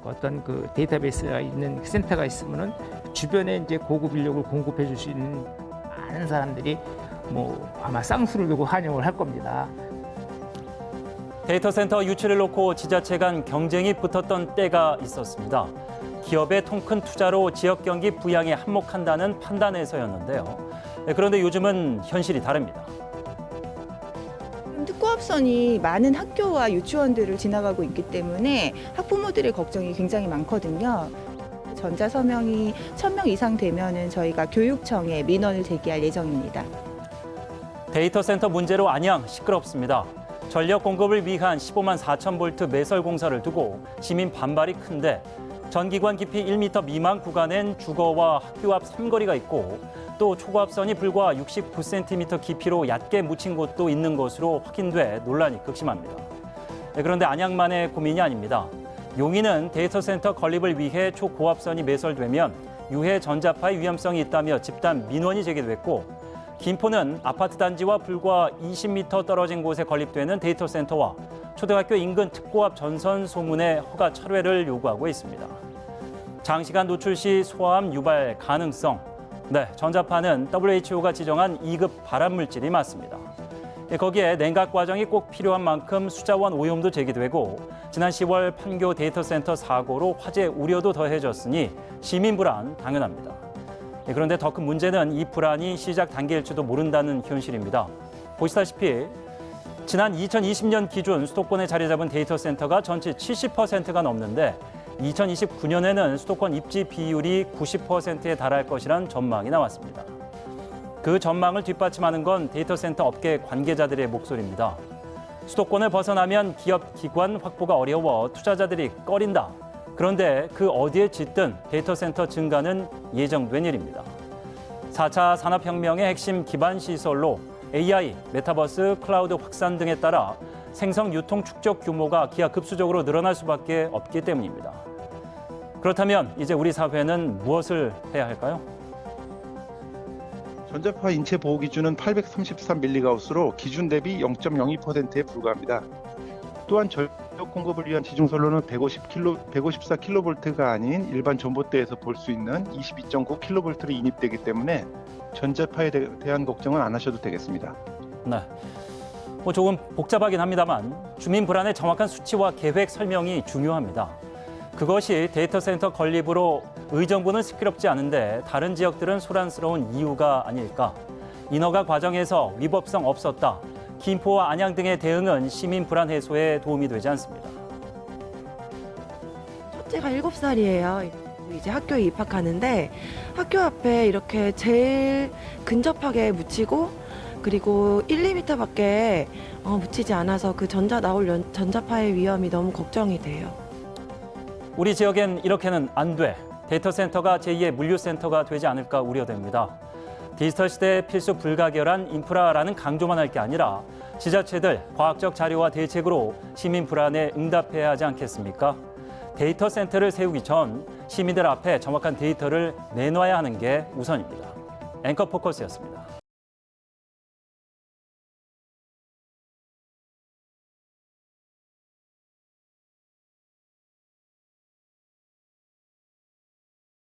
어떤 그 데이터베이스가 있는 센터가 있으면은 주변에 이제 고급 인력을 공급해 줄 수 있는 많은 사람들이 뭐 아마 쌍수를 두고 환영을 할 겁니다. 데이터 센터 유치를 놓고 지자체 간 경쟁이 붙었던 때가 있었습니다. 기업의 통 큰 투자로 지역 경기 부양에 한몫한다는 판단에서였는데요. 그런데 요즘은 현실이 다릅니다. 특고합선이 많은 학교와 유치원들을 지나가고 있기 때문에 학부모들의 걱정이 굉장히 많거든요. 전자서명이 1,000명 이상 되면은 저희가 교육청에 민원을 제기할 예정입니다. 데이터 센터 문제로 안양 시끄럽습니다. 전력 공급을 위한 15만 4천 볼트 매설 공사를 두고 시민 반발이 큰데 전기관 깊이 1m 미만 구간엔 주거와 학교 앞 삼거리가 있고 또 초고압선이 불과 69cm 깊이로 얕게 묻힌 곳도 있는 것으로 확인돼 논란이 극심합니다. 그런데 안양만의 고민이 아닙니다. 용인은 데이터 센터 건립을 위해 초고압선이 매설되면 유해 전자파의 위험성이 있다며 집단 민원이 제기됐고 김포는 아파트 단지와 불과 20m 떨어진 곳에 건립되는 데이터 센터와 초등학교 인근 특고압 전선 소문의 허가 철회를 요구하고 있습니다. 장시간 노출 시 소아암 유발 가능성. 네, 전자파는 WHO가 지정한 2급 발암물질이 맞습니다. 거기에 냉각 과정이 꼭 필요한 만큼 수자원 오염도 제기되고 지난 10월 판교 데이터 센터 사고로 화재 우려도 더해졌으니 시민 불안 당연합니다. 그런데 더 큰 문제는 이 불안이 시작 단계일지도 모른다는 현실입니다. 보시다시피 지난 2020년 기준 수도권에 자리 잡은 데이터 센터가 전체 70%가 넘는데 2029년에는 수도권 입지 비율이 90%에 달할 것이란 전망이 나왔습니다. 그 전망을 뒷받침하는 건 데이터 센터 업계 관계자들의 목소리입니다. 수도권을 벗어나면 기업 기관 확보가 어려워 투자자들이 꺼린다. 그런데 그 어디에 짓든 데이터 센터 증가는 예정된 일입니다. 4차 산업혁명의 핵심 기반 시설로 AI, 메타버스, 클라우드 확산 등에 따라 생성, 유통, 축적 규모가 기하급수적으로 늘어날 수밖에 없기 때문입니다. 그렇다면 이제 우리 사회는 무엇을 해야 할까요? 전자파 인체 보호 기준은 833mHz로 기준 대비 0.02%에 불과합니다. 또한 전력 공급을 위한 지중선로는 154kV가 아닌 일반 전봇대에서 볼 수 있는 22.9kV로 인입되기 때문에 전자파에 대한 걱정은 안 하셔도 되겠습니다. 네. 조금 복잡하긴 합니다만 주민 불안의 정확한 수치와 계획 설명이 중요합니다. 그것이 데이터 센터 건립으로 의정부는 시끄럽지 않은데 다른 지역들은 소란스러운 이유가 아닐까. 인허가 과정에서 위법성 없었다. 김포와 안양 등의 대응은 시민 불안 해소에 도움이 되지 않습니다. 첫째가 7살이에요. 이제 학교에 입학하는데 학교 앞에 이렇게 제일 근접하게 묻히고 그리고 1, 2m밖에 묻히지 않아서 그 나올 전자파의 위험이 너무 걱정이 돼요. 우리 지역엔 이렇게는 안 돼. 데이터 센터가 제2의 물류센터가 되지 않을까 우려됩니다. 디지털 시대에 필수 불가결한 인프라라는 강조만 할 게 아니라 지자체들 과학적 자료와 대책으로 시민 불안에 응답해야 하지 않겠습니까? 데이터 센터를 세우기 전 시민들 앞에 정확한 데이터를 내놔야 하는 게 우선입니다. 앵커 포커스였습니다.